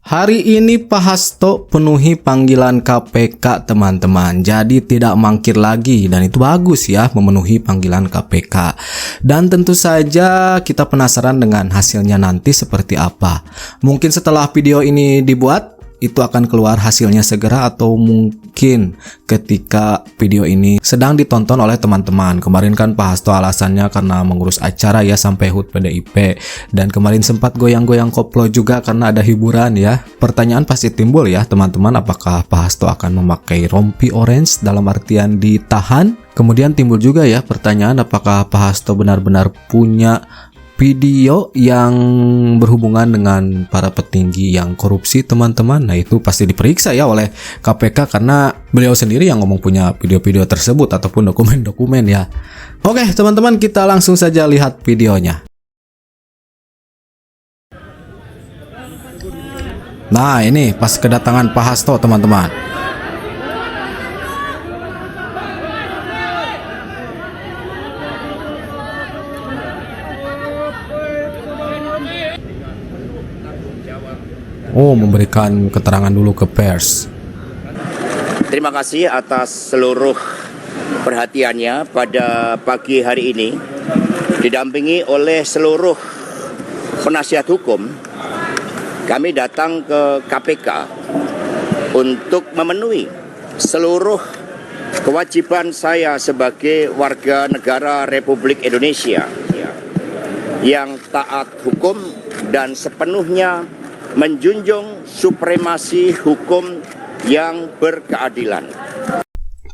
Hari ini Pak Hasto penuhi panggilan KPK teman-teman. Jadi tidak mangkir lagi dan itu bagus ya memenuhi panggilan KPK. Dan tentu saja kita penasaran dengan hasilnya nanti seperti apa. Mungkin setelah video ini dibuat itu akan keluar hasilnya segera atau mungkin ketika video ini sedang ditonton oleh teman-teman. Kemarin kan Pak Hasto alasannya karena mengurus acara ya sampai HUT PDIP, dan kemarin sempat goyang-goyang koplo juga karena ada hiburan ya. Pertanyaan pasti timbul ya teman-teman, apakah Pak Hasto akan memakai rompi orange dalam artian ditahan? Kemudian timbul juga ya pertanyaan apakah Pak Hasto benar-benar punya video yang berhubungan dengan para petinggi yang korupsi teman-teman. Nah itu pasti diperiksa ya oleh KPK karena beliau sendiri yang ngomong punya video-video tersebut ataupun dokumen-dokumen ya. Oke teman-teman, kita langsung saja lihat videonya. Nah ini pas kedatangan Pak Hasto teman-teman. Oh, memberikan keterangan dulu ke pers. Terima kasih atas seluruh perhatiannya pada pagi hari ini. Didampingi oleh seluruh penasihat hukum, kami datang ke KPK untuk memenuhi seluruh kewajiban saya sebagai warga negara Republik Indonesia yang taat hukum dan sepenuhnya menjunjung supremasi hukum yang berkeadilan.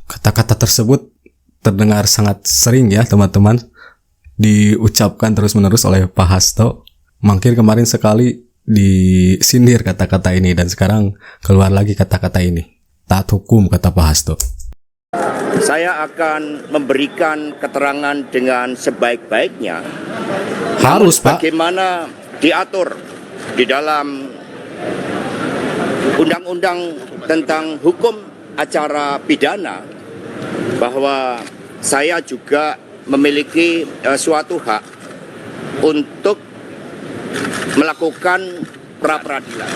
Kata-kata tersebut terdengar sangat sering ya teman-teman diucapkan terus-menerus oleh Pak Hasto. Mungkin kemarin sekali disindir kata-kata ini dan sekarang keluar lagi kata-kata ini. Taat hukum kata Pak Hasto. Saya akan memberikan keterangan dengan sebaik-baiknya. Harus Pak. Bagaimana diatur di dalam Undang-Undang tentang hukum acara pidana bahwa saya juga memiliki suatu hak untuk melakukan pra-peradilan.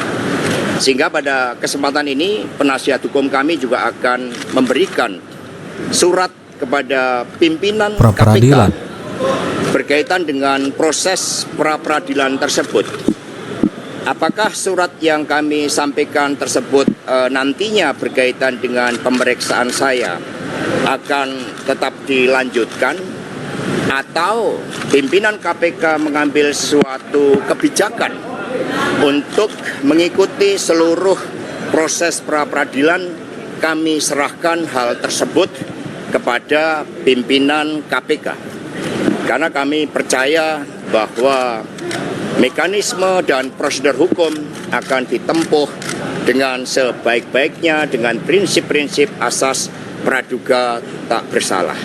Sehingga pada kesempatan ini penasihat hukum kami juga akan memberikan surat kepada pimpinan KPK berkaitan dengan proses pra-peradilan tersebut. Apakah surat yang kami sampaikan tersebut nantinya berkaitan dengan pemeriksaan saya akan tetap dilanjutkan atau pimpinan KPK mengambil suatu kebijakan untuk mengikuti seluruh proses pra-peradilan? Kami serahkan hal tersebut kepada pimpinan KPK karena kami percaya bahwa mekanisme dan prosedur hukum akan ditempuh dengan sebaik-baiknya dengan prinsip-prinsip asas praduga tak bersalah.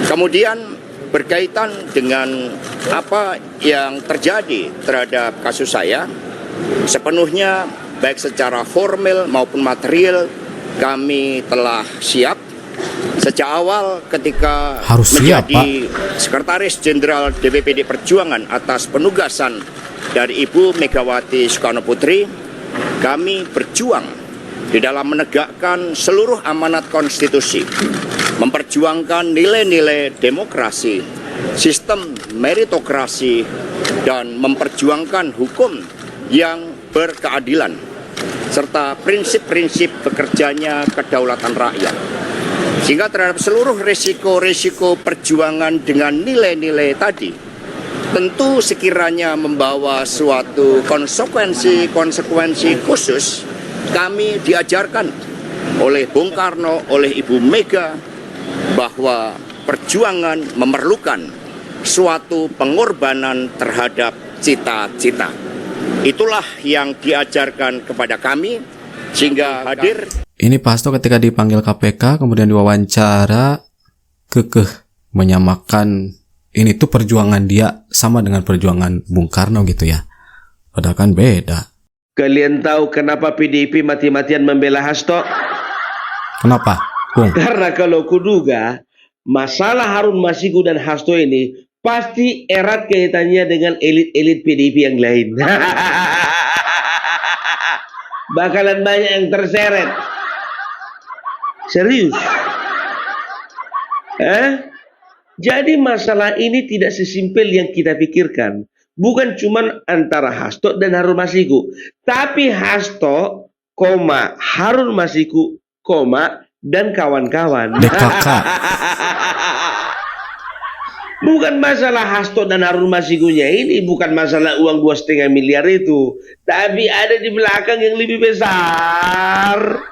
Kemudian berkaitan dengan apa yang terjadi terhadap kasus saya, sepenuhnya baik secara formal maupun material kami telah siap. Sejak awal ketika menjadi Sekretaris Jenderal DPPD Perjuangan atas penugasan dari Ibu Megawati Soekarno Putri, kami berjuang di dalam menegakkan seluruh amanat konstitusi, memperjuangkan nilai-nilai demokrasi, sistem meritokrasi, dan memperjuangkan hukum yang berkeadilan, serta prinsip-prinsip bekerjanya kedaulatan rakyat. Sehingga terhadap seluruh risiko-risiko perjuangan dengan nilai-nilai tadi, tentu sekiranya membawa suatu konsekuensi khusus, kami diajarkan oleh Bung Karno, oleh Ibu Mega, bahwa perjuangan memerlukan suatu pengorbanan terhadap cita-cita. Itulah yang diajarkan kepada kami, sehingga hadir. Ini Pak Hasto ketika dipanggil KPK kemudian diwawancara kekeh menyamakan ini tuh perjuangan dia sama dengan perjuangan Bung Karno gitu ya. Padahal kan beda. Kalian tahu kenapa PDIP mati-matian membela Hasto? Kenapa, Bung? Karena kalau kuduga masalah Harun Masiku dan Hasto ini pasti erat kaitannya dengan elit-elit PDIP yang lain. bakalan banyak yang terseret. Serius. Jadi masalah ini tidak sesimpel yang kita pikirkan. Bukan cuma antara Hasto dan Harun Masiku, tapi Hasto, Harun Masiku, dan kawan-kawan. DKK. Bukan masalah Hasto dan Harun Masikunya ini, bukan masalah uang 2,5 miliar itu, tapi ada di belakang yang lebih besar.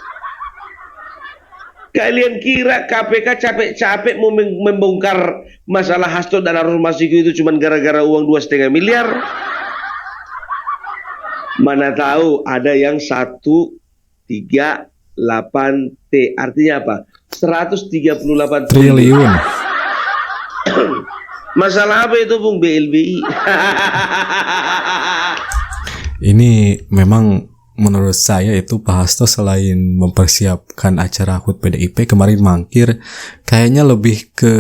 Kalian kira KPK capek-capek mau membongkar masalah Hasto dan Harun Masiku itu cuma gara-gara uang 2,5 miliar? Mana tahu ada yang 138T, artinya apa? 138 Triliun. Masalah apa itu, Bung? BLBI. Ini memang menurut saya itu Pak Hasto selain mempersiapkan acara HUT PDIP kemarin mangkir, kayaknya lebih ke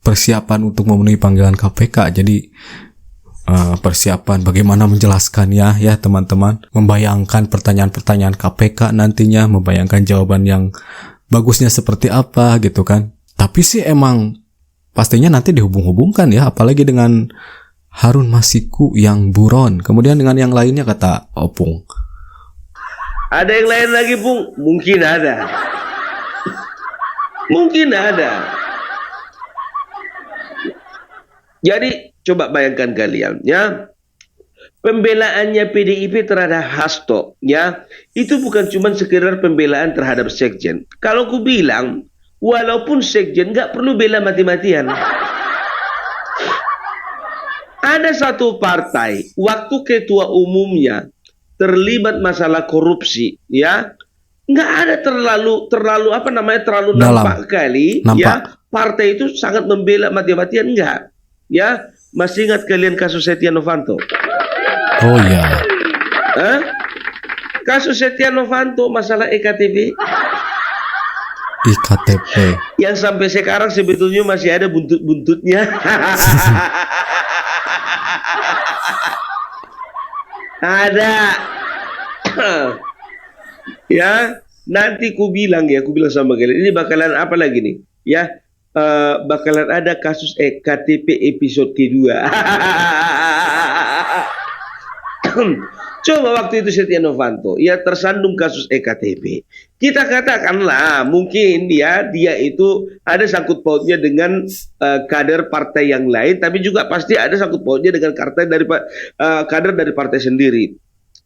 persiapan untuk memenuhi panggilan KPK. Jadi persiapan bagaimana menjelaskannya ya teman-teman, membayangkan pertanyaan-pertanyaan KPK nantinya, membayangkan jawaban yang bagusnya seperti apa gitu kan. Tapi sih emang pastinya nanti dihubung-hubungkan ya, apalagi dengan Harun Masiku yang buron, kemudian dengan yang lainnya kata Opung. Ada yang lain lagi, Bung? Mungkin ada. Mungkin ada. Jadi coba bayangkan kalian ya, pembelaannya PDIP terhadap Hasto ya, itu bukan cuma sekedar pembelaan terhadap sekjen. Kalau ku bilang, walaupun sekjen nggak perlu bela mati-matian. Ada satu partai, waktu ketua umumnya terlibat masalah korupsi, ya, nggak ada terlalu nampak kali, ya, partai itu sangat membela mati-matian, enggak, ya. Masih ingat kalian kasus Setia Novanto? Oh ya. Kasus Setia Novanto masalah EKTP. Yang sampai sekarang sebetulnya masih ada buntut-buntutnya. Ada. Ya, nanti ku bilang sama kalian, ini bakalan apa lagi nih? Ya, bakalan ada kasus EKTP episode kedua. Coba waktu itu Setia Novanto ya tersandung kasus EKTP. Kita katakanlah mungkin dia itu ada sangkut pautnya dengan kader partai yang lain, tapi juga pasti ada sangkut pautnya dengan kader dari partai sendiri.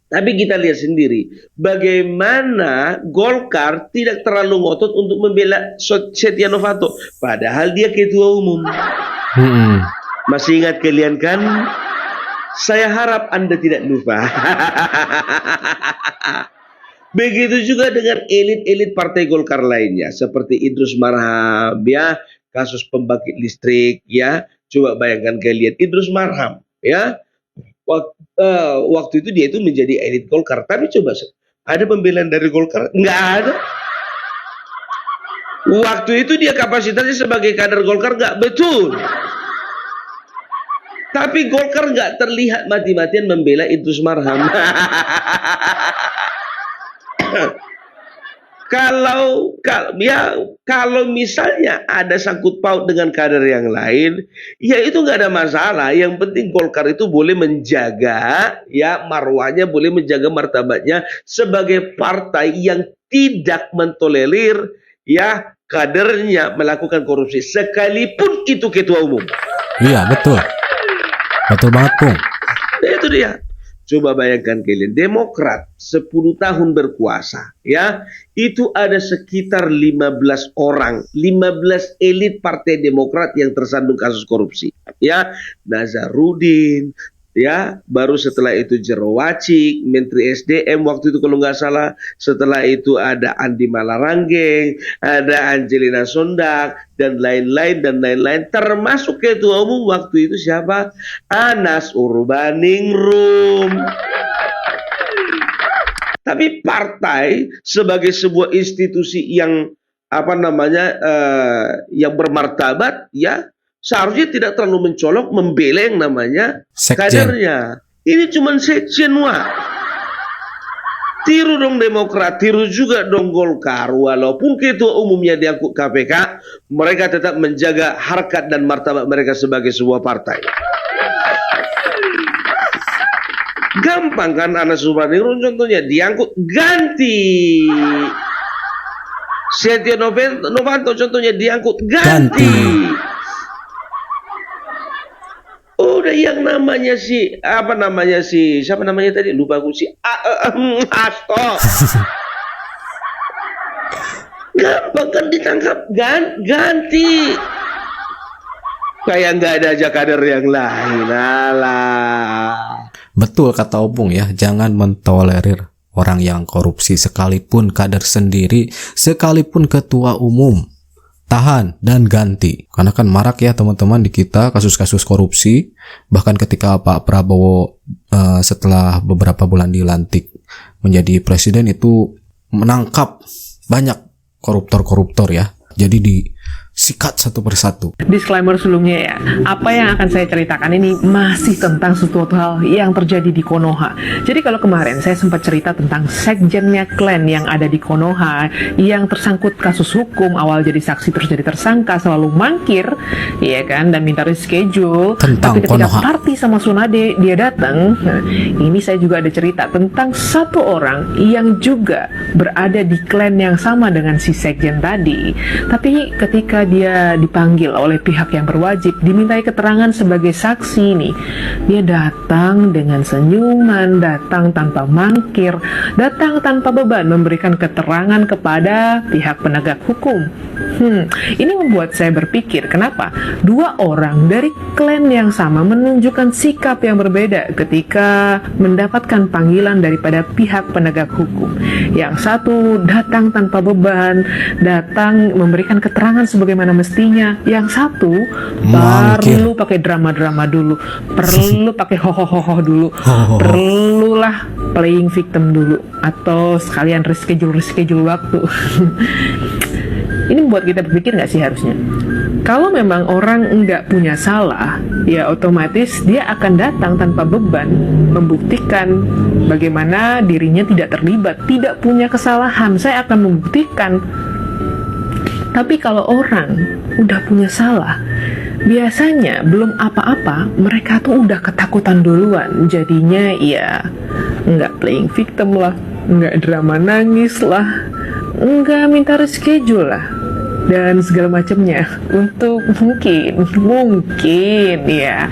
Tapi kita lihat sendiri bagaimana Golkar tidak terlalu ngotot untuk membela Setia Novanto, padahal dia ketua umum. Masih ingat kalian kan? Saya harap Anda tidak lupa. Begitu juga dengan elit-elit partai Golkar lainnya, seperti Idrus Marham, ya, kasus pembangkit listrik, ya. Coba bayangkan kalian, Idrus Marham, ya, waktu itu dia itu menjadi elit Golkar. Tapi coba, ada pembelaan dari Golkar? Nggak ada. Waktu itu dia kapasitasnya sebagai kader Golkar nggak betul. Tapi Golkar nggak terlihat mati-matian membela Idrus Marham. Kalau misalnya ada sangkut paut dengan kader yang lain, ya itu nggak ada masalah. Yang penting Golkar itu boleh menjaga ya marwahnya, boleh menjaga martabatnya sebagai partai yang tidak mentolerir ya kadernya melakukan korupsi, sekalipun itu ketua umum. Iya, betul. Betul banget, Pung. Itu dia. Coba bayangkan kalian, Demokrat 10 tahun berkuasa, ya, itu ada sekitar 15 orang, 15 elit Partai Demokrat yang tersandung kasus korupsi, ya. Nazarudin, ya, baru setelah itu Jerowacik, Menteri SDM waktu itu kalau nggak salah, setelah itu ada Andi Malaranggeng, ada Angelina Sondak, dan lain-lain, termasuk ketua umum waktu itu siapa? Anas Urbaningrum. Tapi partai sebagai sebuah institusi yang yang bermartabat, ya, seharusnya tidak terlalu mencolok membela yang namanya kadernya. Ini cuma sekjen, Tiru dong Demokrat, tiru juga dong Golkar. Walaupun ketua umumnya diangkut KPK, mereka tetap menjaga harkat dan martabat mereka sebagai sebuah partai. Gampang kan Anas Urbaningrum contohnya, diangkut ganti. Setia Novanto contohnya diangkut ganti. Udah yang namanya siapa namanya tadi, lupa aku, Hasto. Gampang kan ditangkap, ganti. Kayak nggak ada aja kader yang lain. Alah. Betul kata Opung ya, jangan mentolerir orang yang korupsi, sekalipun kader sendiri, sekalipun ketua umum. Tahan dan ganti. Karena kan marak ya teman-teman di kita kasus-kasus korupsi. Bahkan ketika Pak Prabowo setelah beberapa bulan dilantik menjadi presiden itu menangkap banyak koruptor-koruptor ya. Jadi disikat satu persatu. Disclaimer sebelumnya ya, apa yang akan saya ceritakan ini masih tentang sesuatu hal yang terjadi di Konoha. Jadi kalau kemarin saya sempat cerita tentang sekjennya klan yang ada di Konoha yang tersangkut kasus hukum, awal jadi saksi terus jadi tersangka, selalu mangkir, ya kan, dan minta reschedule. Tentang Tapi ketika Konoha party sama Tsunade dia datang, nah, ini saya juga ada cerita tentang satu orang yang juga berada di klan yang sama dengan si sekjen tadi. Tapi ketika dia dipanggil oleh pihak yang berwajib, dimintai keterangan sebagai saksi nih, dia datang dengan senyuman, datang tanpa mangkir, datang tanpa beban memberikan keterangan kepada pihak penegak hukum. Ini membuat saya berpikir, kenapa dua orang dari klan yang sama menunjukkan sikap yang berbeda ketika mendapatkan panggilan daripada pihak penegak hukum. Yang satu datang tanpa beban, datang memberikan keterangan sebagaimana mestinya. Yang satu perlu pakai drama-drama dulu, perlu pakai ho-ho-ho dulu, perlulah playing victim dulu, atau sekalian reschedule waktu. Ini membuat kita berpikir nggak sih harusnya? Kalau memang orang nggak punya salah, ya otomatis dia akan datang tanpa beban, membuktikan bagaimana dirinya tidak terlibat, tidak punya kesalahan. Saya akan membuktikan. Tapi kalau orang udah punya salah, biasanya belum apa-apa, mereka tuh udah ketakutan duluan. Jadinya ya nggak playing victim lah, nggak drama nangis lah, nggak minta reschedule lah, dan segala macamnya untuk mungkin ya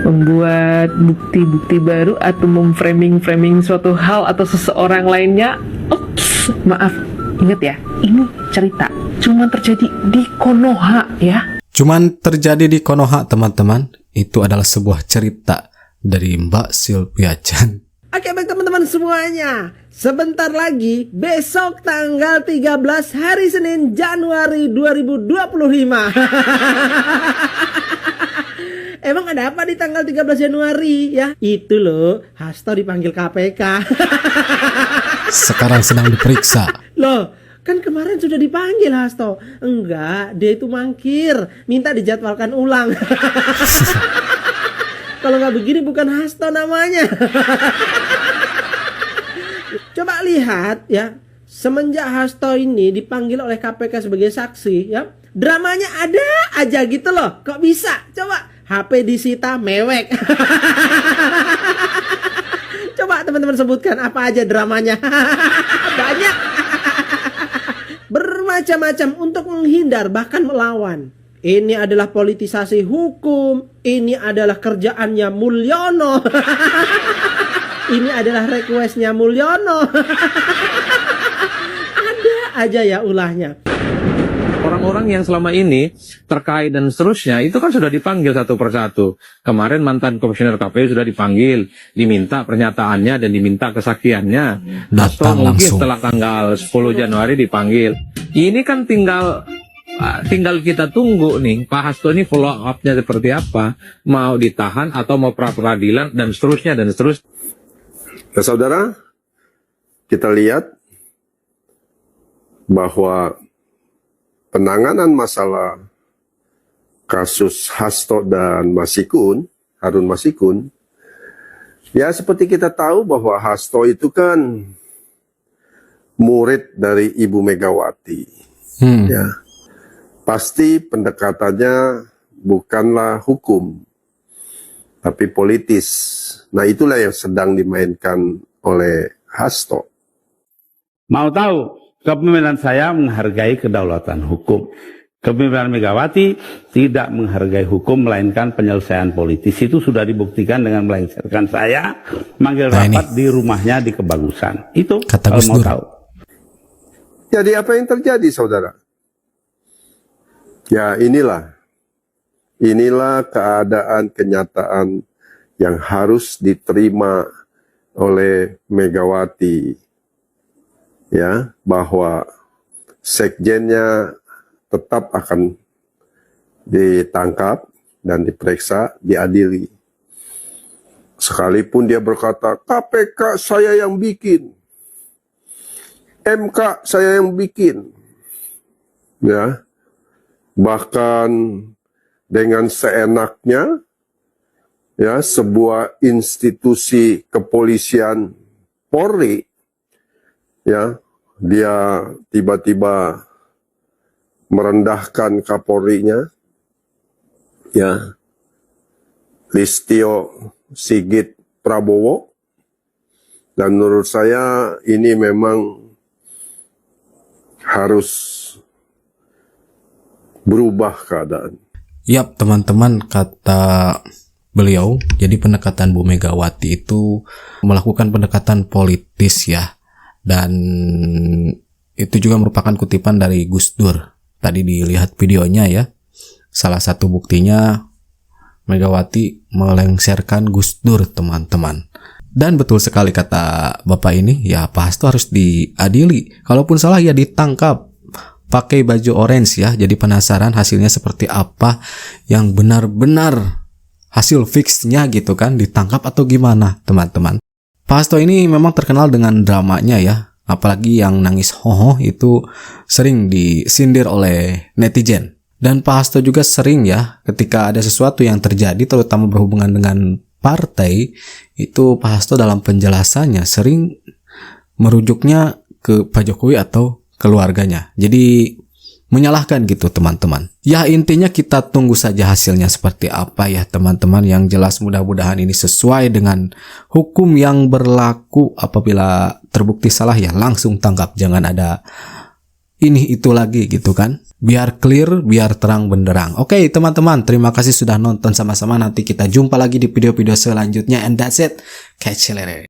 membuat bukti-bukti baru atau memframing suatu hal atau seseorang lainnya. Oops, maaf, ingat ya, ini cerita cuma terjadi di Konoha ya. Cuman terjadi di Konoha teman-teman. Itu adalah sebuah cerita dari Mbak Sylvia Chan. Oke, baik teman-teman semuanya. Sebentar lagi, besok tanggal 13 hari Senin Januari 2025. Emang ada apa di tanggal 13 Januari ya? Itu loh, Hasto dipanggil KPK. Sekarang sedang diperiksa. Loh, kan kemarin sudah dipanggil Hasto. Enggak, dia itu mangkir, minta dijadwalkan ulang. Kalau nggak begini bukan Hasto namanya. Coba lihat ya, semenjak Hasto ini dipanggil oleh KPK sebagai saksi ya, dramanya ada aja gitu loh. Kok bisa? Coba HP disita, mewek. Coba teman-teman sebutkan apa aja dramanya. Banyak. Bermacam-macam untuk menghindar bahkan melawan. Ini adalah politisasi hukum. Ini adalah kerjaannya Mulyono. Ini adalah requestnya Mulyono. Ada aja ya ulahnya. Orang-orang yang selama ini terkait dan seterusnya itu kan sudah dipanggil satu persatu. Kemarin mantan komisioner KPU sudah dipanggil, diminta pernyataannya dan diminta kesaksiannya. Atau mungkin langsung setelah tanggal 10 Januari dipanggil. Ini kan tinggal kita tunggu nih, Pak Hasto ini follow up-nya seperti apa, mau ditahan atau mau pra-peradilan dan seterusnya dan seterusnya. Ya saudara, kita lihat bahwa penanganan masalah kasus Hasto dan Harun Masiku Ya, seperti kita tahu bahwa Hasto itu kan murid dari Ibu Megawati. Ya, pasti pendekatannya bukanlah hukum, tapi politis. Nah, itulah yang sedang dimainkan oleh Hasto. Mau tahu, kepemimpinan saya menghargai kedaulatan hukum. Kepemimpinan Megawati tidak menghargai hukum, melainkan penyelesaian politis. Itu sudah dibuktikan dengan melengsarkan saya, manggil rapat di rumahnya di Kebagusan. Itu kata kalau Gus mau Dur. tahu. Jadi apa yang terjadi, saudara? Ya, inilah keadaan kenyataan yang harus diterima oleh Megawati, ya, bahwa sekjennya tetap akan ditangkap dan diperiksa, diadili. Sekalipun dia berkata, KPK saya yang bikin, MK saya yang bikin, ya, bahkan dengan seenaknya, ya, sebuah institusi kepolisian Polri, ya, dia tiba-tiba merendahkan Kapolrinya, ya, Listio Sigit Prabowo, dan menurut saya ini memang harus berubah keadaan. Yap, teman-teman, kata beliau, jadi pendekatan Bu Megawati itu melakukan pendekatan politis ya, dan itu juga merupakan kutipan dari Gus Dur. Tadi dilihat videonya ya, salah satu buktinya Megawati melengsarkan Gus Dur, teman-teman. Dan betul sekali kata Bapak ini, ya Pak Hasto harus diadili. Kalaupun salah ya ditangkap, pakai baju orange ya. Jadi penasaran hasilnya seperti apa, yang benar-benar hasil fixnya gitu kan, ditangkap atau gimana, teman-teman. Pak Hasto ini memang terkenal dengan dramanya ya. Apalagi yang nangis hoho itu sering disindir oleh netizen. Dan Pak Hasto juga sering ya, ketika ada sesuatu yang terjadi terutama berhubungan dengan partai, itu Pak Hasto dalam penjelasannya sering merujuknya ke Pak Jokowi atau keluarganya. Jadi menyalahkan gitu, teman-teman. Ya, intinya kita tunggu saja hasilnya seperti apa ya, teman-teman. Yang jelas mudah-mudahan ini sesuai dengan hukum yang berlaku. Apabila terbukti salah ya langsung tangkap, jangan ada ini itu lagi gitu kan. Biar clear, biar terang benderang. Oke, teman-teman, terima kasih sudah nonton sama-sama. Nanti kita jumpa lagi di video-video selanjutnya, and that's it. Catch you later.